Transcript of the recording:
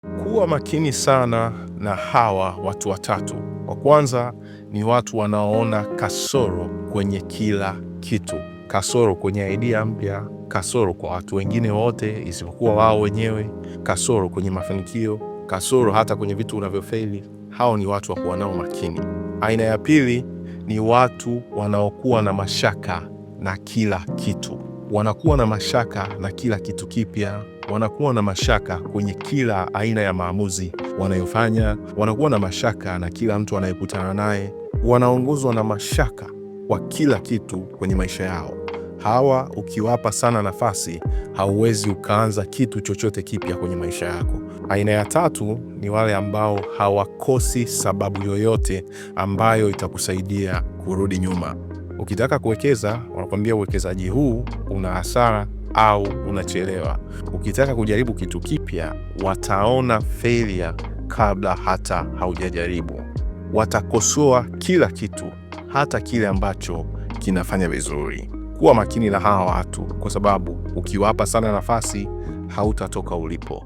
Kuwa makini sana na hawa watu watatu. Wa kwanza ni watu wanaoona kasoro kwenye kila kitu, kasoro kwenye idea mpya, kasoro kwa watu wengine wote isipokuwa wao wenyewe, kasoro kwenye mafanikio, kasoro hata kwenye vitu unavyofeli. Hao ni watu wa kuwa nao makini. Aina ya pili ni watu wanaokuwa na mashaka na kila kitu. Wanakuwa na mashaka na kila kitu kipya, wanakuwa na mashaka kwenye kila aina ya maamuzi wanayofanya, wanakuwa na mashaka na kila mtu anayekutana naye, wanaongozwa na mashaka kwa kila kitu kwenye maisha yao. Hawa ukiwapa sana nafasi, hauwezi ukaanza kitu chochote kipya kwenye maisha yako. Aina ya tatu ni wale ambao hawakosi sababu yoyote ambayo itakusaidia kurudi nyuma. Ukitaka kuwekeza, wanakuambia uwekezaji huu una hasara au unachelewa. Ukitaka kujaribu kitu kipya, wataona failure kabla hata haujajaribu. Watakosoa kila kitu, hata kile ambacho kinafanya vizuri. Kuwa makini na hawa watu, kwa sababu ukiwapa sana nafasi, hautatoka ulipo.